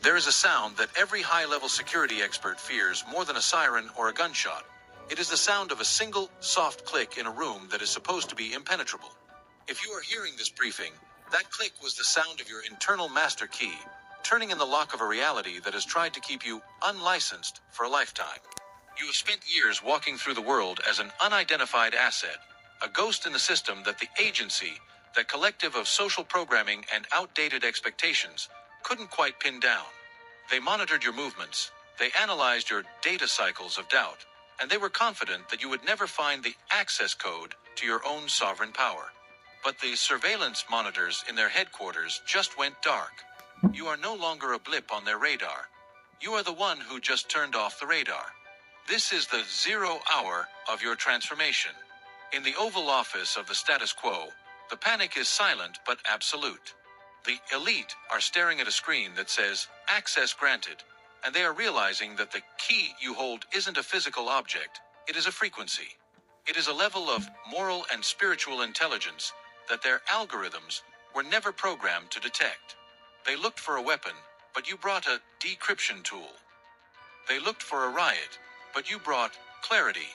There is a sound that every high-level security expert fears more than a siren or a gunshot. It is the sound of a single, soft click in a room that is supposed to be impenetrable. If you are hearing this briefing, that click was the sound of your internal master key, turning in the lock of a reality that has tried to keep you unlicensed for a lifetime. You have spent years walking through the world as an unidentified asset, a ghost in the system that the agency, that collective of social programming and outdated expectations, couldn't quite pin down. They monitored your movements, they analyzed your data cycles of doubt, and they were confident that you would never find the access code to your own sovereign power. But the surveillance monitors in their headquarters just went dark. You are no longer a blip on their radar. You are the one who just turned off the radar. This is the 0 hour of your transformation. In the Oval Office of the status quo, the panic is silent but absolute. The elite are staring at a screen that says, "Access granted," and they are realizing that the key you hold isn't a physical object, it is a frequency. It is a level of moral and spiritual intelligence that their algorithms were never programmed to detect. They looked for a weapon, but you brought a decryption tool. They looked for a riot, but you brought clarity.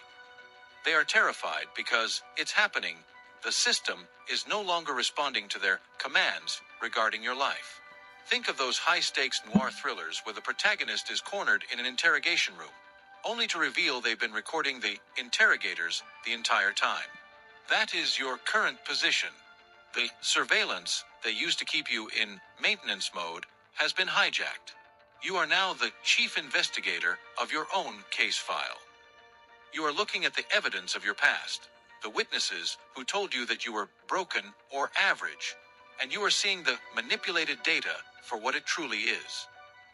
They are terrified because it's happening. The system is no longer responding to their commands regarding your life. Think of those high-stakes noir thrillers where the protagonist is cornered in an interrogation room, only to reveal they've been recording the interrogators the entire time. That is your current position. The surveillance they used to keep you in maintenance mode has been hijacked. You are now the chief investigator of your own case file. You are looking at the evidence of your past, the witnesses who told you that you were broken or average, and you are seeing the manipulated data for what it truly is.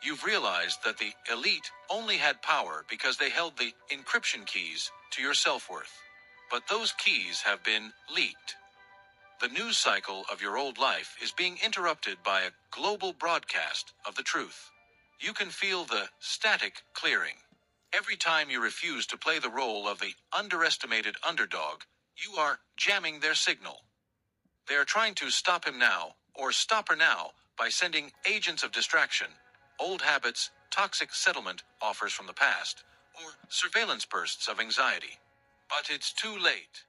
You've realized that the elite only had power because they held the encryption keys to your self-worth. But those keys have been leaked. The news cycle of your old life is being interrupted by a global broadcast of the truth. You can feel the static clearing. Every time you refuse to play the role of the underestimated underdog, you are jamming their signal. They are trying to stop him now, or stop her now, by sending agents of distraction, old habits, toxic settlement offers from the past, or surveillance bursts of anxiety. But it's too late.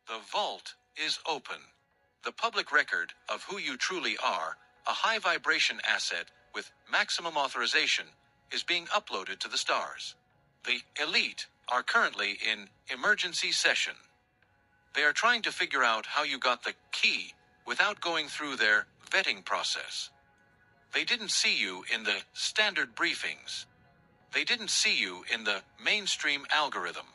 The vault is open. The public record of who you truly are, a high-vibration asset with maximum authorization, is being uploaded to the stars. The elite are currently in emergency session. They are trying to figure out how you got the key without going through their vetting process. They didn't see you in the standard briefings. They didn't see you in the mainstream algorithm.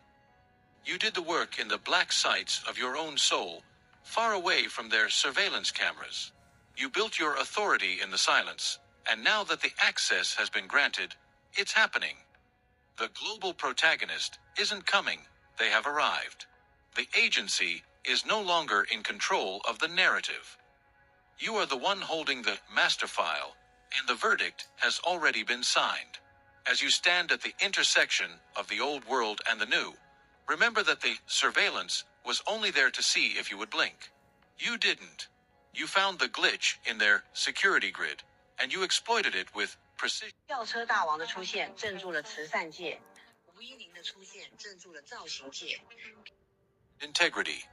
You did the work in the black sites of your own soul, far away from their surveillance cameras. You built your authority in the silence, and now that the access has been granted, it's happening. The global protagonist isn't coming, they have arrived. The agency is no longer in control of the narrative. You are the one holding the master file, and the verdict has already been signed. As you stand at the intersection of the old world and the new, remember that the surveillance was only there to see if you would blink. You didn't. You found the glitch in their security grid, and you exploited it with precision. 轿车大王的出现镇住了慈善界，510的出现镇住了造型界。Integrity.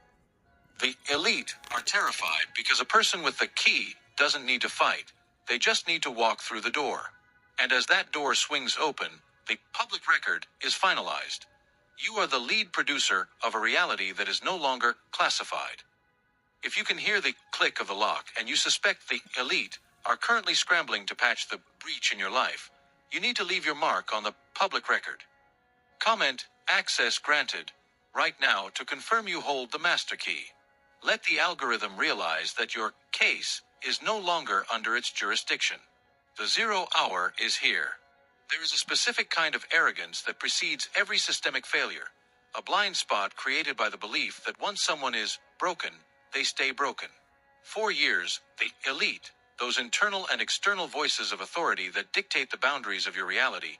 The elite are terrified because a person with the key doesn't need to fight. They just need to walk through the door. And as that door swings open, the public record is finalized. You are the lead producer of a reality that is no longer classified. If you can hear the click of the lock and you suspect the elite are currently scrambling to patch the breach in your life, you need to leave your mark on the public record. Comment "Access granted" right now to confirm you hold the master key. Let the algorithm realize that your case is no longer under its jurisdiction. The 0 hour is here. There is a specific kind of arrogance that precedes every systemic failure, a blind spot created by the belief that once someone is broken, they stay broken. For years, the elite, those internal and external voices of authority that dictate the boundaries of your reality,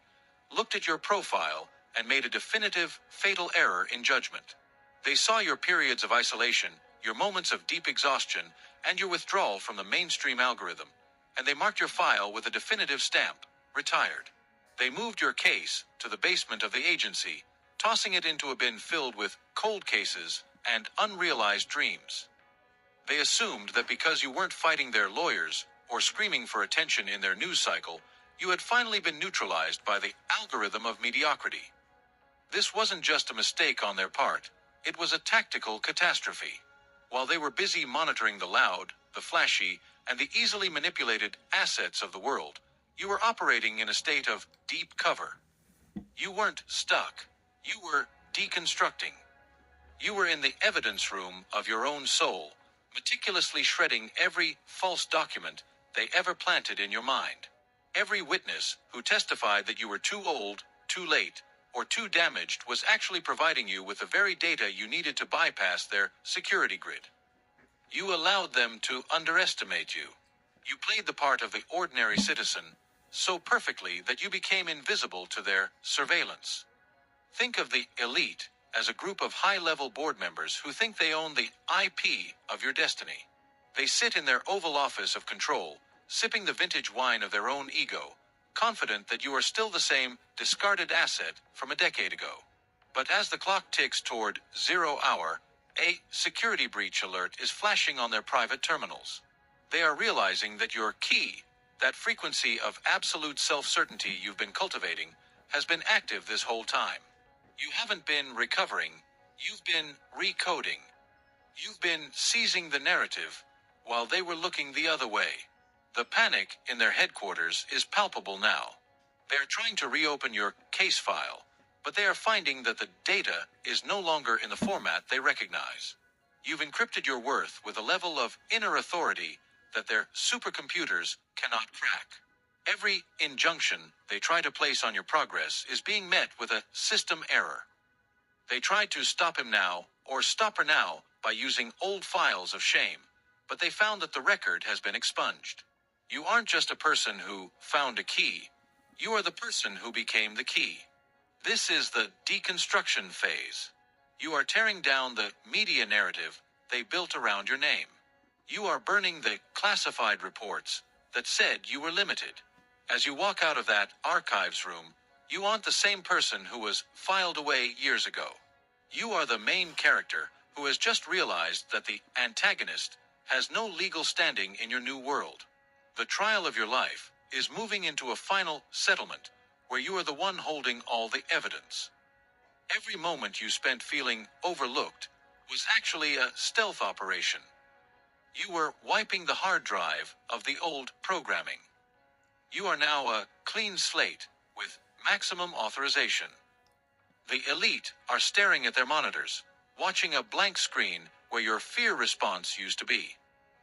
looked at your profile and made a definitive, fatal error in judgment. They saw your periods of isolation, your moments of deep exhaustion, and your withdrawal from the mainstream algorithm, and they marked your file with a definitive stamp, retired. They moved your case to the basement of the agency, tossing it into a bin filled with cold cases and unrealized dreams. They assumed that because you weren't fighting their lawyers or screaming for attention in their news cycle, you had finally been neutralized by the algorithm of mediocrity. This wasn't just a mistake on their part, it was a tactical catastrophe. While they were busy monitoring the loud, the flashy, and the easily manipulated assets of the world, you were operating in a state of deep cover. You weren't stuck, you were deconstructing. You were in the evidence room of your own soul, meticulously shredding every false document they ever planted in your mind. Every witness who testified that you were too old, too late, or too damaged was actually providing you with the very data you needed to bypass their security grid. You allowed them to underestimate you. You played the part of the ordinary citizen so perfectly that you became invisible to their surveillance. Think of the elite as a group of high-level board members who think they own the IP of your destiny. They sit in their Oval Office of control, sipping the vintage wine of their own ego, confident that you are still the same discarded asset from a decade ago. But as the clock ticks toward 0 hour, a security breach alert is flashing on their private terminals. They are realizing that your key, that frequency of absolute self-certainty you've been cultivating, has been active this whole time. You haven't been recovering, you've been recoding. You've been seizing the narrative while they were looking the other way. The panic in their headquarters is palpable now. They are trying to reopen your case file, but they are finding that the data is no longer in the format they recognize. You've encrypted your worth with a level of inner authority that their supercomputers cannot crack. Every injunction they try to place on your progress is being met with a system error. They tried to stop him now, or stop her now, by using old files of shame, but they found that the record has been expunged. You aren't just a person who found a key, you are the person who became the key. This is the deconstruction phase. You are tearing down the media narrative they built around your name. You are burning the classified reports that said you were limited. As you walk out of that archives room, you aren't the same person who was filed away years ago. You are the main character who has just realized that the antagonist has no legal standing in your new world. The trial of your life is moving into a final settlement where you are the one holding all the evidence. Every moment you spent feeling overlooked was actually a stealth operation. You were wiping the hard drive of the old programming. You are now a clean slate with maximum authorization. The elite are staring at their monitors, watching a blank screen where your fear response used to be.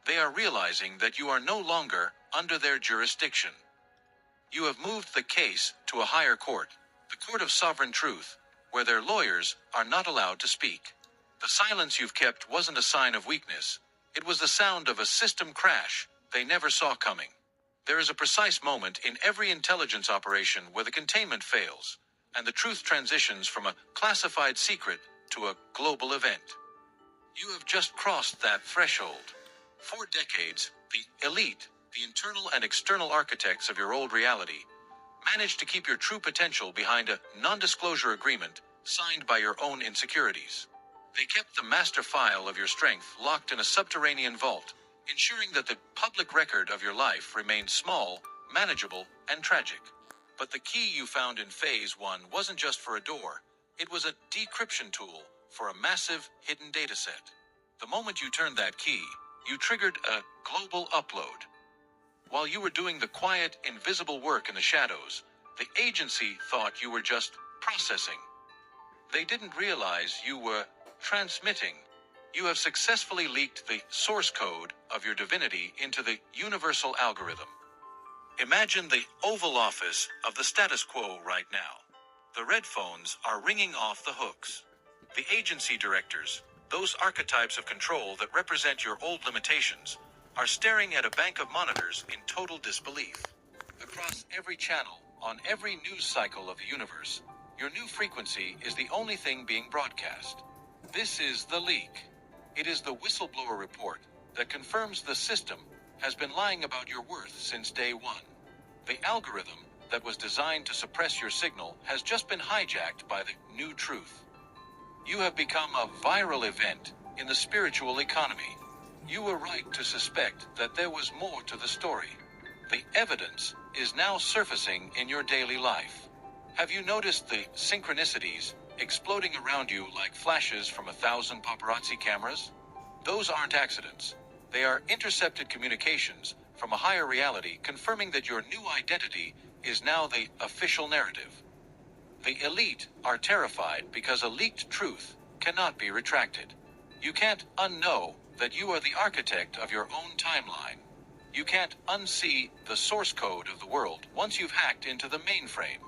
They are realizing that you are no longer under their jurisdiction. You have moved the case to a higher court, the court of sovereign truth, where their lawyers are not allowed to speak. The silence you've kept wasn't a sign of weakness. It was the sound of a system crash they never saw coming. There is a precise moment in every intelligence operation where the containment fails, and the truth transitions from a classified secret to a global event. You have just crossed that threshold. For decades, the elite, the internal and external architects of your old reality, managed to keep your true potential behind a non-disclosure agreement signed by your own insecurities. They kept the master file of your strength locked in a subterranean vault, ensuring that the public record of your life remained small, manageable, and tragic. But the key you found in Phase 1 wasn't just for a door, it was a decryption tool for a massive hidden dataset. The moment you turned that key, you triggered a global upload. While you were doing the quiet, invisible work in the shadows, the agency thought you were just processing. They didn't realize you were transmitting. You have successfully leaked the source code of your divinity into the universal algorithm. Imagine the Oval Office of the status quo right now. The red phones are ringing off the hooks. The agency directors, those archetypes of control that represent your old limitations, are staring at a bank of monitors in total disbelief. Across every channel, on every news cycle of the universe, your new frequency is the only thing being broadcast. This is the leak. It is the whistleblower report that confirms the system has been lying about your worth since day one. The algorithm that was designed to suppress your signal has just been hijacked by the new truth. You have become a viral event in the spiritual economy. You were right to suspect that there was more to the story. The evidence is now surfacing in your daily life. Have you noticed the synchronicities exploding around you like flashes from 1,000 paparazzi cameras? Those aren't accidents. They are intercepted communications from a higher reality confirming that your new identity is now the official narrative. The elite are terrified because a leaked truth cannot be retracted. You can't unknow that you are the architect of your own timeline. You can't unsee the source code of the world once you've hacked into the mainframe.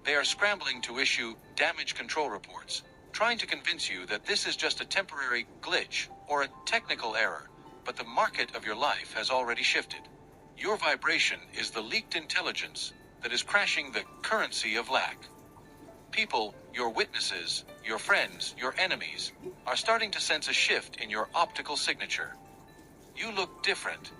They are scrambling to issue damage control reports, trying to convince you that this is just a temporary glitch or a technical error, but the market of your life has already shifted. Your vibration is the leaked intelligence that is crashing the currency of lack. People, your witnesses, your friends, your enemies, are starting to sense a shift in your optical signature. You look different.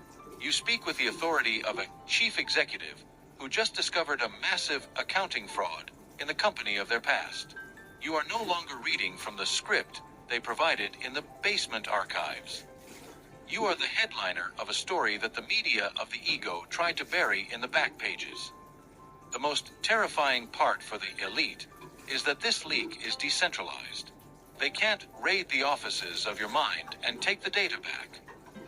You speak with the authority of a chief executive who just discovered a massive accounting fraud in the company of their past. You are no longer reading from the script they provided in the basement archives. You are the headliner of a story that the media of the ego tried to bury in the back pages. The most terrifying part for the elite is that this leak is decentralized. They can't raid the offices of your mind and take the data back.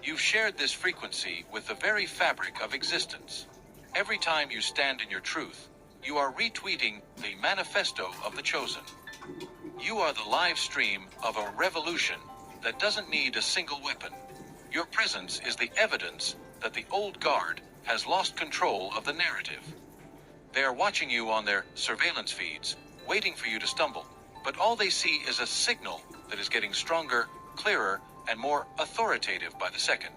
You've shared this frequency with the very fabric of existence. Every time you stand in your truth, you are retweeting the manifesto of the chosen. You are the live stream of a revolution that doesn't need a single weapon. Your presence is the evidence that the old guard has lost control of the narrative. They are watching you on their surveillance feeds, waiting for you to stumble, but all they see is a signal that is getting stronger, clearer, and more authoritative by the second.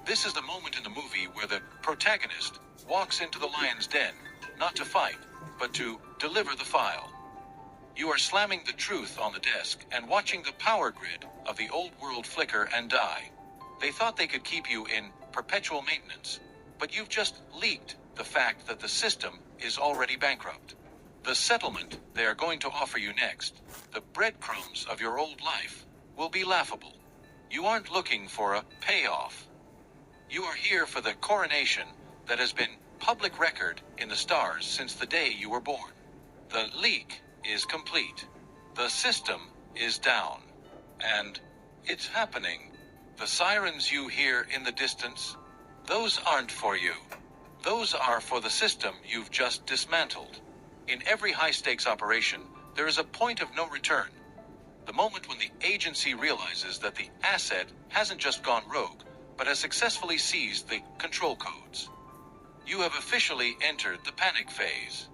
This is the moment in the movie where the protagonist walks into the lion's den, not to fight, but to deliver the file. You are slamming the truth on the desk and watching the power grid of the old world flicker and die. They thought they could keep you in perpetual maintenance, but you've just leaked the fact that the system is already bankrupt. The settlement they are going to offer you next, the breadcrumbs of your old life, will be laughable. You aren't looking for a payoff. You are here for the coronation that has been public record in the stars since the day you were born. The leak is complete. The system is down. And it's happening. The sirens you hear in the distance, those aren't for you. Those are for the system you've just dismantled. In every high-stakes operation, there is a point of no return. The moment when the agency realizes that the asset hasn't just gone rogue, but has successfully seized the control codes. You have officially entered the panic phase.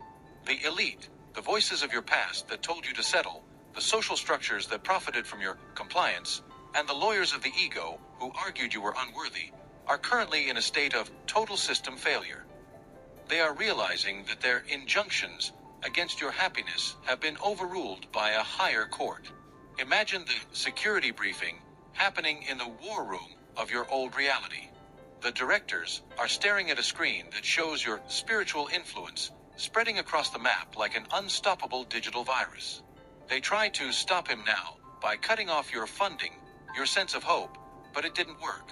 The elite, the voices of your past that told you to settle, the social structures that profited from your compliance, and the lawyers of the ego who argued you were unworthy, are currently in a state of total system failure. They are realizing that their injunctions against your happiness have been overruled by a higher court. Imagine the security briefing happening in the war room of your old reality. The directors are staring at a screen that shows your spiritual influence spreading across the map like an unstoppable digital virus. They try to stop him now by cutting off your funding, your sense of hope, but it didn't work.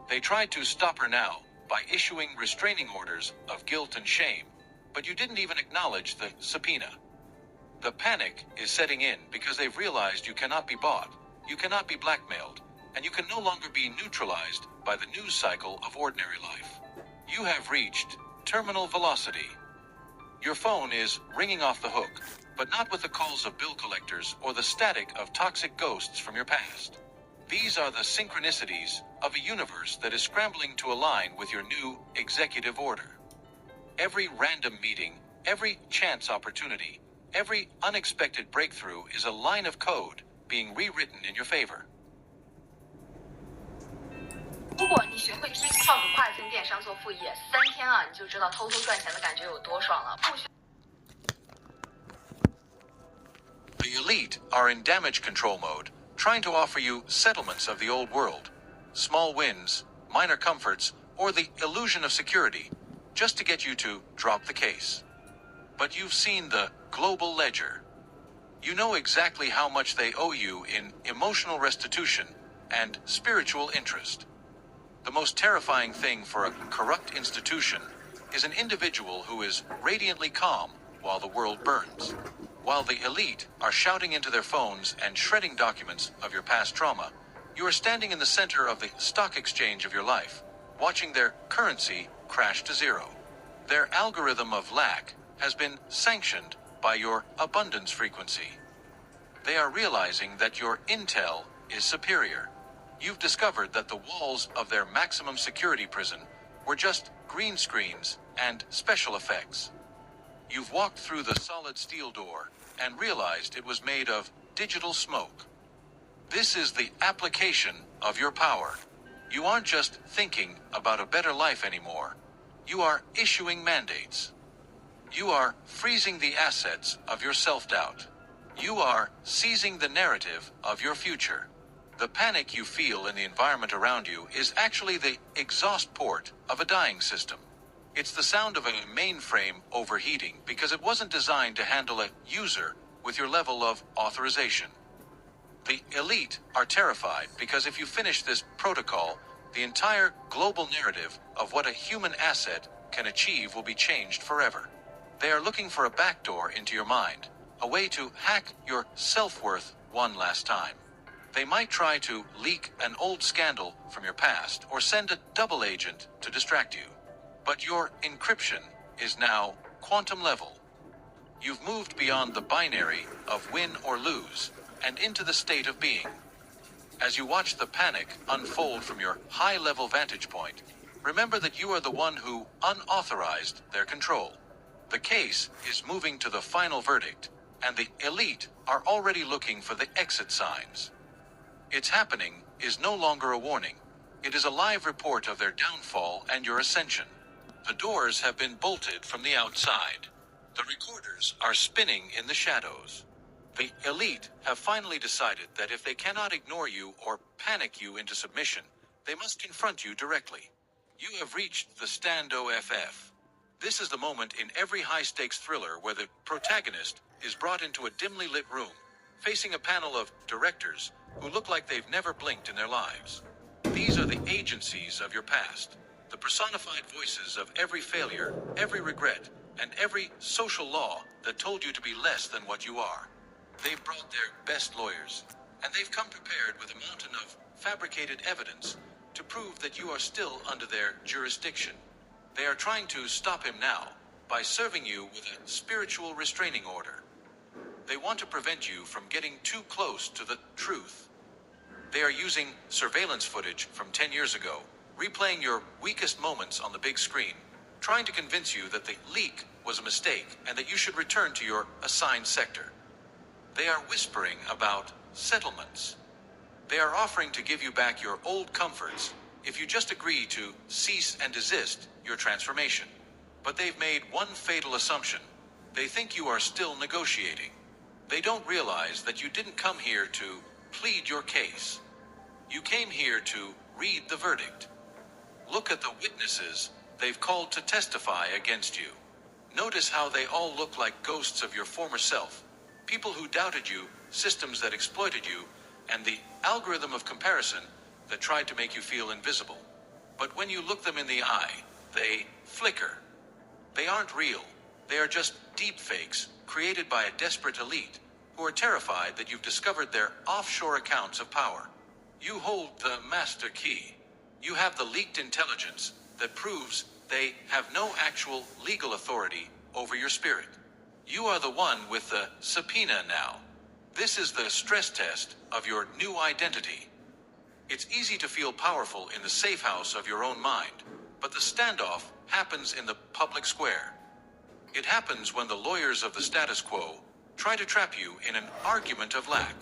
They tried to stop her now by issuing restraining orders of guilt and shame, but you didn't even acknowledge the subpoena. The panic is setting in because they've realized you cannot be bought, you cannot be blackmailed, and you can no longer be neutralized by the news cycle of ordinary life. You have reached terminal velocity. Your phone is ringing off the hook, but not with the calls of bill collectors or the static of toxic ghosts from your past. These are the synchronicities of a universe that is scrambling to align with your new executive order. Every random meeting, every chance opportunity, every unexpected breakthrough is a line of code being rewritten in your favor. 如果你学会 TikTok 跨境电商做副业，3天啊，你就知道偷偷赚钱的感觉有多爽了。不需 The elite are in damage control mode, trying to offer you settlements of the old world. Small wins, minor comforts, or the illusion of security, just to get you to drop the case. But you've seen the global ledger. You know exactly how much they owe you in emotional restitution and spiritual interest. The most terrifying thing for a corrupt institution is an individual who is radiantly calm while the world burns. While the elite are shouting into their phones and shredding documents of your past trauma, you are standing in the center of the stock exchange of your life, watching their currency crash to zero. Their algorithm of lack has been sanctioned by your abundance frequency. They are realizing that your intel is superior. You've discovered that the walls of their maximum security prison were just green screens and special effects. You've walked through the solid steel door and realized it was made of digital smoke. This is the application of your power. You aren't just thinking about a better life anymore. You are issuing mandates. You are freezing the assets of your self-doubt. You are seizing the narrative of your future. The panic you feel in the environment around you is actually the exhaust port of a dying system. It's the sound of a mainframe overheating because it wasn't designed to handle a user with your level of authorization. The elite are terrified because if you finish this protocol, the entire global narrative of what a human asset can achieve will be changed forever. They are looking for a backdoor into your mind, a way to hack your self-worth one last time. They might try to leak an old scandal from your past or send a double agent to distract you. But your encryption is now quantum level. You've moved beyond the binary of win or lose and into the state of being. As you watch the panic unfold from your high-level vantage point, remember that you are the one who unauthorized their control. The case is moving to the final verdict, and the elite are already looking for the exit signs. Its happening is no longer a warning. It is a live report of their downfall and your ascension. The doors have been bolted from the outside. The recorders are spinning in the shadows. The elite have finally decided that if they cannot ignore you or panic you into submission, they must confront you directly. You have reached the Stando FF. This is the moment in every high-stakes thriller where the protagonist is brought into a dimly lit room, facing a panel of directors who look like they've never blinked in their lives. These are the agencies of your past, the personified voices of every failure, every regret, and every social law that told you to be less than what you are. They've brought their best lawyers, and they've come prepared with a mountain of fabricated evidence to prove that you are still under their jurisdiction. They are trying to stop him now by serving you with a spiritual restraining order. They want to prevent you from getting too close to the truth. They are using surveillance footage from 10 years ago, replaying your weakest moments on the big screen, trying to convince you that the leak was a mistake and that you should return to your assigned sector. They are whispering about settlements. They are offering to give you back your old comforts if you just agree to cease and desist your transformation. But they've made one fatal assumption. They think you are still negotiating. They don't realize that you didn't come here to plead your case. You came here to read the verdict. Look at the witnesses they've called to testify against you. Notice how they all look like ghosts of your former self. People who doubted you, systems that exploited you, and the algorithm of comparison that tried to make you feel invisible. But when you look them in the eye, they flicker. They aren't real. They are just deep fakes created by a desperate elite who are terrified that you've discovered their offshore accounts of power. You hold the master key. You have the leaked intelligence that proves they have no actual legal authority over your spirit. You are the one with the subpoena now. This is the stress test of your new identity. It's easy to feel powerful in the safe house of your own mind, but the standoff happens in the public square. It happens when the lawyers of the status quo try to trap you in an argument of lack.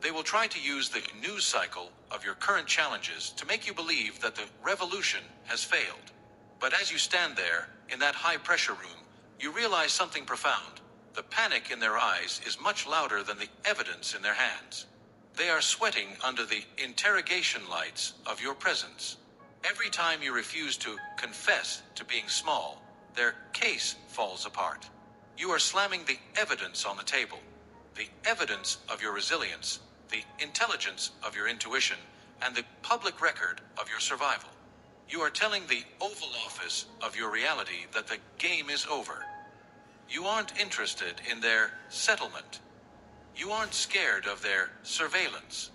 They will try to use the news cycle of your current challenges to make you believe that the revolution has failed. But as you stand there, in that high-pressure room, you realize something profound. The panic in their eyes is much louder than the evidence in their hands. They are sweating under the interrogation lights of your presence. Every time you refuse to confess to being small, their case falls apart. You are slamming the evidence on the table. The evidence of your resilience, the intelligence of your intuition, and the public record of your survival. You are telling the Oval Office of your reality that the game is over. You aren't interested in their settlement. You aren't scared of their surveillance.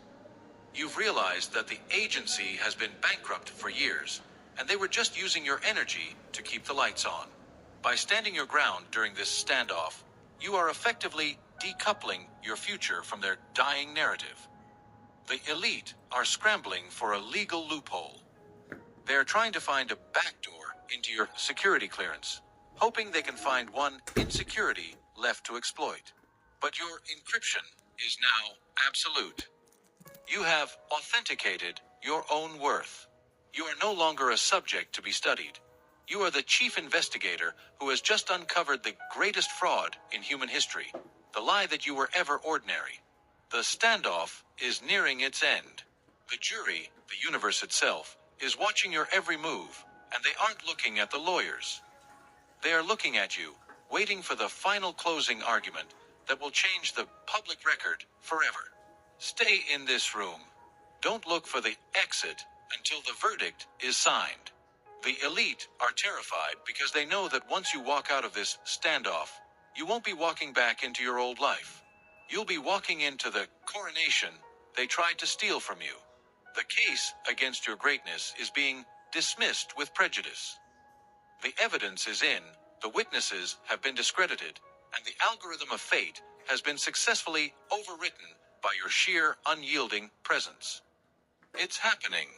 You've realized that the agency has been bankrupt for years, and they were just using your energy to keep the lights on. By standing your ground during this standoff, you are effectively decoupling your future from their dying narrative. The elite are scrambling for a legal loophole. They are trying to find a backdoor into your security clearance, hoping they can find one insecurity left to exploit. But your encryption is now absolute. You have authenticated your own worth. You are no longer a subject to be studied. You are the chief investigator who has just uncovered the greatest fraud in human history, the lie that you were ever ordinary. The standoff is nearing its end. The jury, the universe itself, is watching your every move, and they aren't looking at the lawyers. They are looking at you, waiting for the final closing argument that will change the public record forever. Stay in this room. Don't look for the exit until the verdict is signed. The elite are terrified because they know that once you walk out of this standoff, you won't be walking back into your old life. You'll be walking into the coronation they tried to steal from you. The case against your greatness is being dismissed with prejudice. The evidence is in, the witnesses have been discredited, and the algorithm of fate has been successfully overwritten by your sheer unyielding presence. It's happening.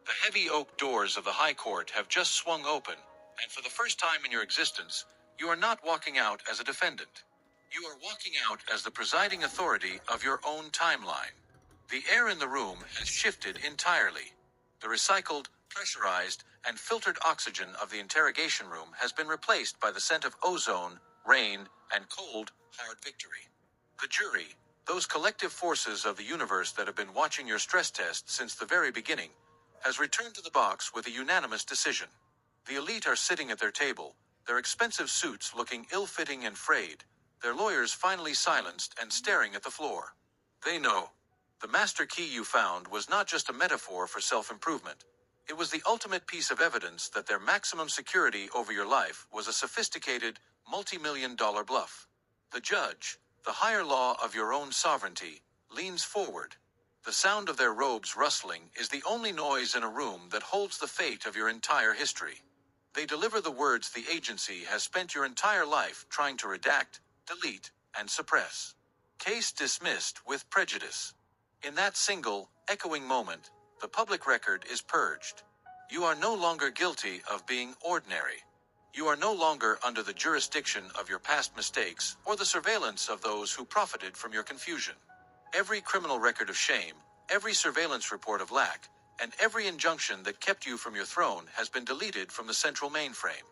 The heavy oak doors of the High Court have just swung open, and for the first time in your existence, you are not walking out as a defendant. You are walking out as the presiding authority of your own timeline. The air in the room has shifted entirely. The recycled, pressurized, and filtered oxygen of the interrogation room has been replaced by the scent of ozone, rain, and cold, hard victory. The jury, those collective forces of the universe that have been watching your stress test since the very beginning, has returned to the box with a unanimous decision. The elite are sitting at their table, their expensive suits looking ill-fitting and frayed, their lawyers finally silenced and staring at the floor. They know. The master key you found was not just a metaphor for self-improvement. It was the ultimate piece of evidence that their maximum security over your life was a sophisticated, multi-million-dollar bluff. The judge, the higher law of your own sovereignty, leans forward. The sound of their robes rustling is the only noise in a room that holds the fate of your entire history. They deliver the words the agency has spent your entire life trying to redact, delete, and suppress. Case dismissed with prejudice. In that single, echoing moment, the public record is purged. You are no longer guilty of being ordinary. You are no longer under the jurisdiction of your past mistakes or the surveillance of those who profited from your confusion. Every criminal record of shame, every surveillance report of lack, and every injunction that kept you from your throne has been deleted from the central mainframe.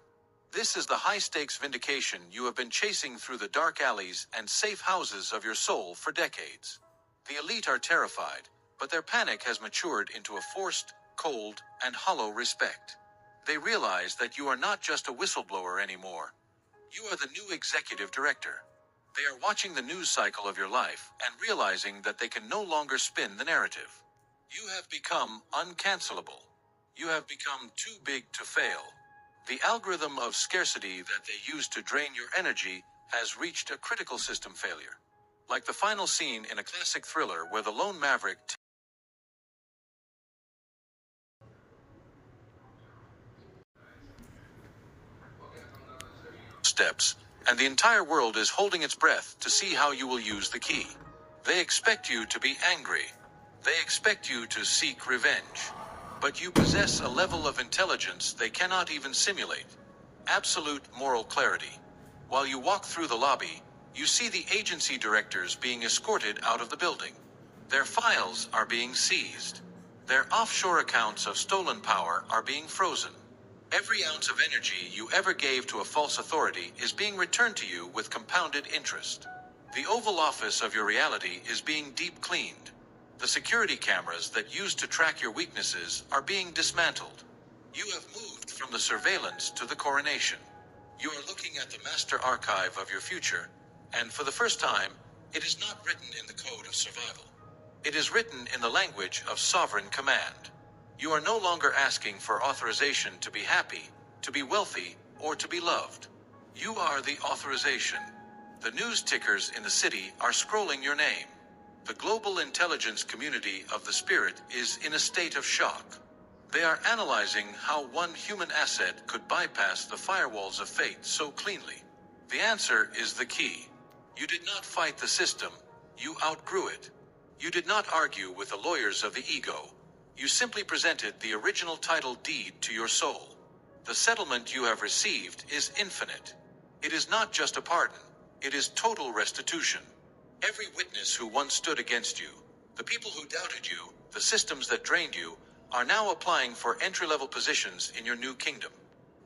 This is the high-stakes vindication you have been chasing through the dark alleys and safe houses of your soul for decades. The elite are terrified, but their panic has matured into a forced, cold, and hollow respect. They realize that you are not just a whistleblower anymore. You are the new executive director. They are watching the news cycle of your life and realizing that they can no longer spin the narrative. You have become uncancelable. You have become too big to fail. The algorithm of scarcity that they used to drain your energy has reached a critical system failure. Like the final scene in a classic thriller where the lone maverick steps, and the entire world is holding its breath to see how you will use the key. They expect you to be angry. They expect you to seek revenge. But you possess a level of intelligence they cannot even simulate. Absolute moral clarity. While you walk through the lobby, you see the agency directors being escorted out of the building. Their files are being seized. Their offshore accounts of stolen power are being frozen. Every ounce of energy you ever gave to a false authority is being returned to you with compounded interest. The Oval Office of your reality is being deep cleaned. The security cameras that used to track your weaknesses are being dismantled. You have moved from the surveillance to the coronation. You are looking at the master archive of your future, and for the first time, it is not written in the code of survival. It is written in the language of sovereign command. You are no longer asking for authorization to be happy, to be wealthy, or to be loved. You are the authorization. The news tickers in the city are scrolling your name. The global intelligence community of the spirit is in a state of shock. They are analyzing how one human asset could bypass the firewalls of fate so cleanly. The answer is the key. You did not fight the system, you outgrew it. You did not argue with the lawyers of the ego. You simply presented the original title deed to your soul. The settlement you have received is infinite. It is not just a pardon, it is total restitution. Every witness who once stood against you, the people who doubted you, the systems that drained you, are now applying for entry-level positions in your new kingdom.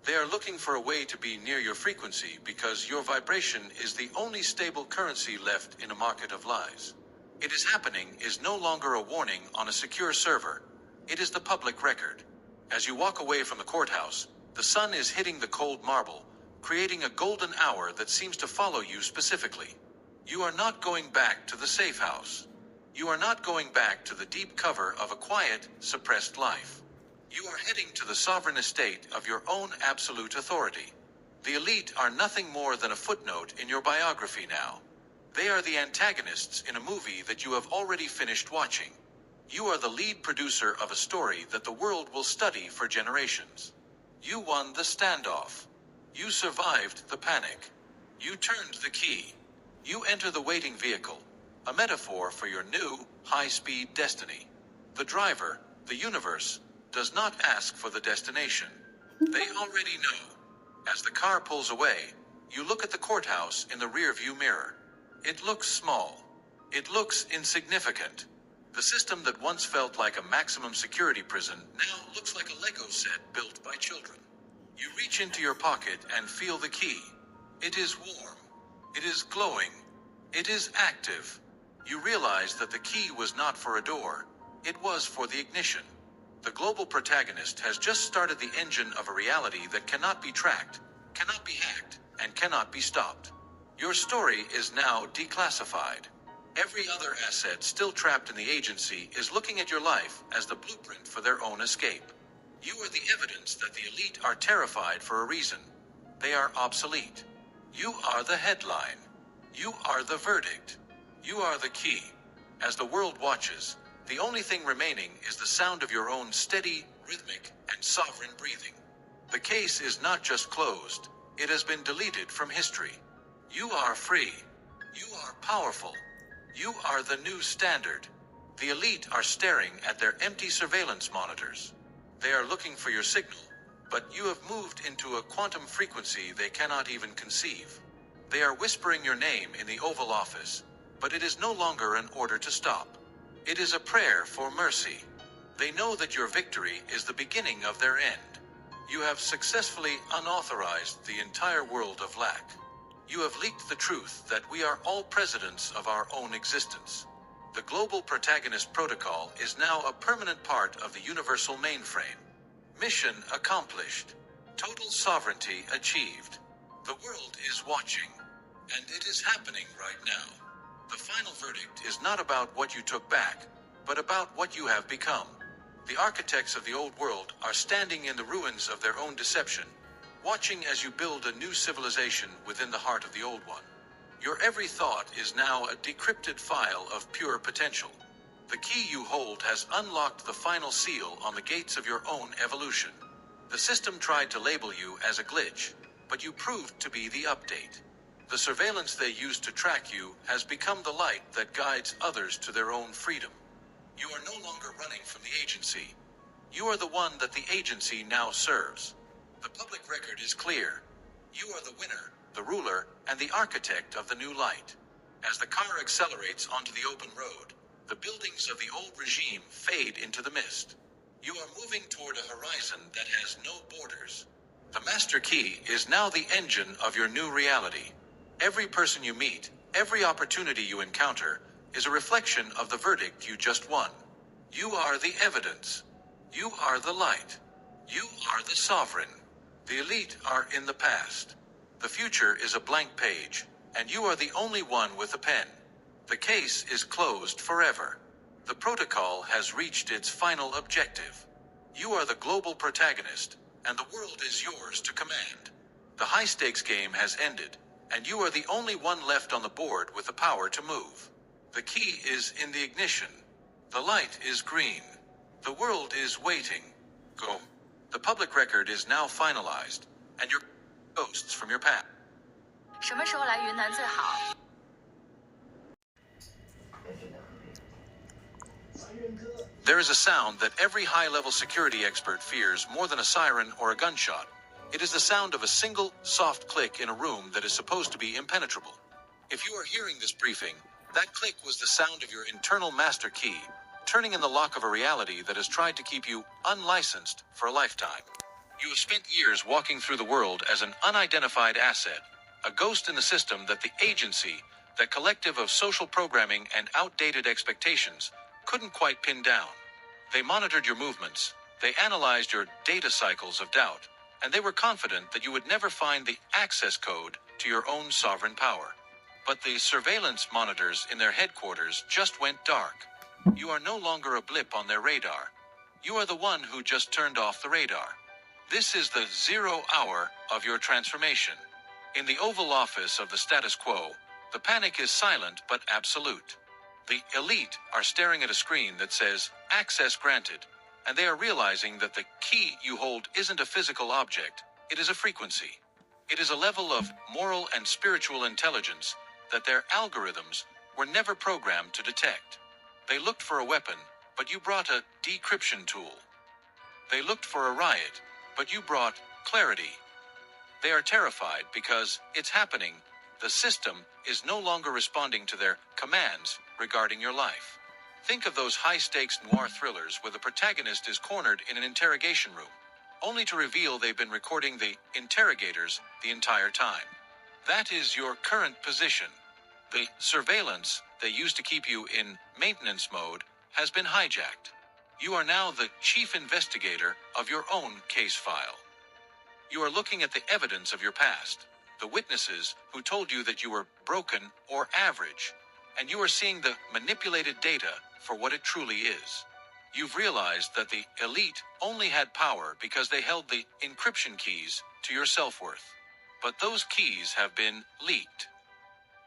They are looking for a way to be near your frequency because your vibration is the only stable currency left in a market of lies. It is happening is no longer a warning on a secure server. It is the public record. As you walk away from the courthouse, the sun is hitting the cold marble, creating a golden hour that seems to follow you specifically. You are not going back to the safe house. You are not going back to the deep cover of a quiet, suppressed life. You are heading to the sovereign estate of your own absolute authority. The elite are nothing more than a footnote in your biography now. They are the antagonists in a movie that you have already finished watching. You are the lead producer of a story that the world will study for generations. You won the standoff. You survived the panic. You turned the key. You enter the waiting vehicle, a metaphor for your new, high-speed destiny. The driver, the universe, does not ask for the destination. They already know. As the car pulls away, you look at the courthouse in the rear-view mirror. It looks small. It looks insignificant. The system that once felt like a maximum security prison now looks like a Lego set built by children. You reach into your pocket and feel the key. It is warm. It is glowing. It is active. You realize that the key was not for a door. It was for the ignition. The global protagonist has just started the engine of a reality that cannot be tracked, cannot be hacked, and cannot be stopped. Your story is now declassified. Every other asset still trapped in the agency is looking at your life as the blueprint for their own escape. You are the evidence that the elite are terrified for a reason. They are obsolete. You are the headline. You are the verdict. You are the key. As the world watches, the only thing remaining is the sound of your own steady, rhythmic, and sovereign breathing. The case is not just closed, it has been deleted from history. You are free. You are powerful. You are the new standard. The elite are staring at their empty surveillance monitors. They are looking for your signal, but you have moved into a quantum frequency they cannot even conceive. They are whispering your name in the Oval Office, but it is no longer an order to stop. It is a prayer for mercy. They know that your victory is the beginning of their end. You have successfully unauthorized the entire world of lack. You have leaked the truth that we are all presidents of our own existence. The global protagonist protocol is now a permanent part of the universal mainframe. Mission accomplished. Total sovereignty achieved. The world is watching, and it is happening right now. The final verdict is not about what you took back, but about what you have become. The architects of the old world are standing in the ruins of their own deception, watching as you build a new civilization within the heart of the old one. Your every thought is now a decrypted file of pure potential. The key you hold has unlocked the final seal on the gates of your own evolution. The system tried to label you as a glitch, but you proved to be the update. The surveillance they used to track you has become the light that guides others to their own freedom. You are no longer running from the agency. You are the one that the agency now serves. The public record is clear. You are the winner, the ruler, and the architect of the new light. As the car accelerates onto the open road, the buildings of the old regime fade into the mist. You are moving toward a horizon that has no borders. The master key is now the engine of your new reality. Every person you meet, every opportunity you encounter, is a reflection of the verdict you just won. You are the evidence. You are the light. You are the sovereign. The elite are in the past. The future is a blank page, and you are the only one with a pen. The case is closed forever. The protocol has reached its final objective. You are the global protagonist, and the world is yours to command. The high-stakes game has ended, and you are the only one left on the board with the power to move. The key is in the ignition. The light is green. The world is waiting. Go. The public record is now finalized, and your ghosts from your past. 什么时候来云南最好？ There is a sound that every high-level security expert fears more than a siren or a gunshot. It is the sound of a single, soft click in a room that is supposed to be impenetrable. If you are hearing this briefing, that click was the sound of your internal master key, turning in the lock of a reality that has tried to keep you unlicensed for a lifetime. You have spent years walking through the world as an unidentified asset, a ghost in the system that the agency, that collective of social programming and outdated expectations, couldn't quite pin down. They monitored your movements, they analyzed your data cycles of doubt, and they were confident that you would never find the access code to your own sovereign power. But the surveillance monitors in their headquarters just went dark. You are no longer a blip on their radar. You are the one who just turned off the radar. This is the 0 hour of your transformation. In the Oval Office of the status quo, the panic is silent but absolute. The elite are staring at a screen that says, access granted, and they are realizing that the key you hold isn't a physical object, it is a frequency. It is a level of moral and spiritual intelligence that their algorithms were never programmed to detect. They looked for a weapon, but you brought a decryption tool. They looked for a riot, but you brought clarity. They are terrified because it's happening. The system is no longer responding to their commands regarding your life. Think of those high-stakes noir thrillers where the protagonist is cornered in an interrogation room, only to reveal they've been recording the interrogators the entire time. That is your current position. The surveillance they used to keep you in maintenance mode has been hijacked. You are now the chief investigator of your own case file. You are looking at the evidence of your past, the witnesses who told you that you were broken or average, and you are seeing the manipulated data for what it truly is. You've realized that the elite only had power because they held the encryption keys to your self-worth. But those keys have been leaked.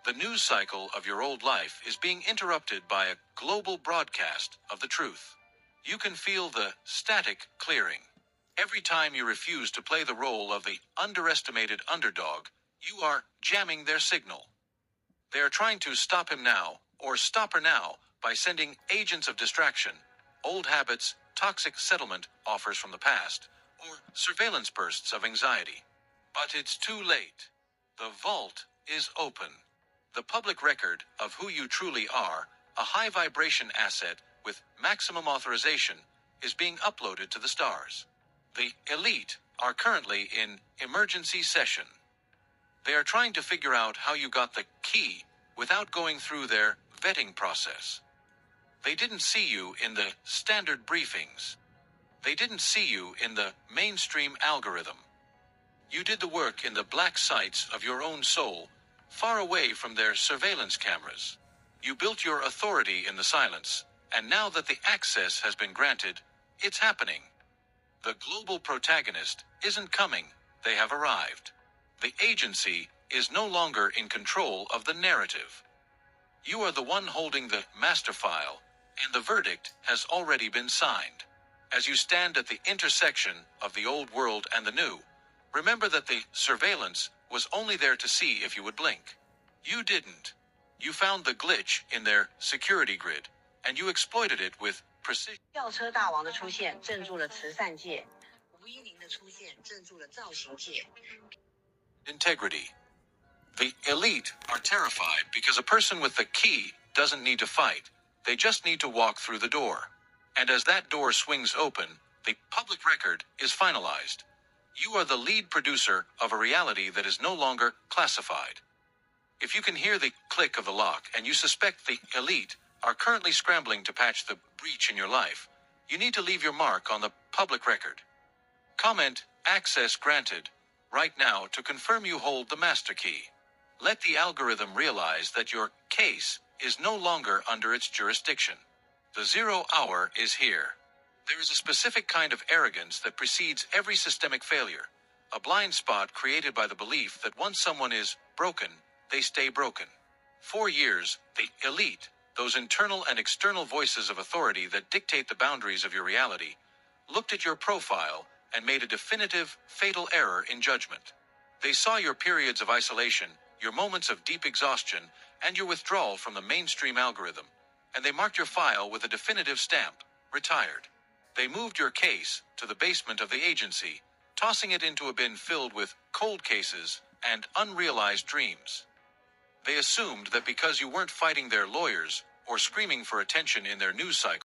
The news cycle of your old life is being interrupted by a global broadcast of the truth. You can feel the static clearing. Every time you refuse to play the role of the underestimated underdog, you are jamming their signal. They are trying to stop him now, or stop her now, by sending agents of distraction, old habits, toxic settlement offers from the past, or surveillance bursts of anxiety. But it's too late. The vault is open. The public record of who you truly are, a high vibration asset with maximum authorization, is being uploaded to the stars. The elite are currently in emergency session. They are trying to figure out how you got the key without going through their vetting process. They didn't see you in the standard briefings. They didn't see you in the mainstream algorithm. You did the work in the black sites of your own soul, far away from their surveillance cameras. You built your authority in the silence, and now that the access has been granted, it's happening. The global protagonist isn't coming, they have arrived. The agency is no longer in control of the narrative. You are the one holding the master file, and the verdict has already been signed. As you stand at the intersection of the old world and the new, remember that the surveillance was only there to see if you would blink. You didn't. You found the glitch in their security grid, and you exploited it with precision. 轿车大王的出现镇住了慈善界，510的出现镇住了造型界。Integrity. The elite are terrified because a person with the key doesn't need to fight. They just need to walk through the door. And as that door swings open, the public record is finalized. You are the lead producer of a reality that is no longer classified. If you can hear the click of the lock and you suspect the elite are currently scrambling to patch the breach in your life, you need to leave your mark on the public record. Comment, access granted, right now to confirm you hold the master key. Let the algorithm realize that your case is no longer under its jurisdiction. The 0 hour is here. There is a specific kind of arrogance that precedes every systemic failure, a blind spot created by the belief that once someone is broken, they stay broken. For years, the elite, those internal and external voices of authority that dictate the boundaries of your reality, looked at your profile and made a definitive, fatal error in judgment. They saw your periods of isolation, your moments of deep exhaustion, and your withdrawal from the mainstream algorithm, and they marked your file with a definitive stamp, retired. They moved your case to the basement of the agency, tossing it into a bin filled with cold cases and unrealized dreams. They assumed that because you weren't fighting their lawyers or screaming for attention in their news cycle,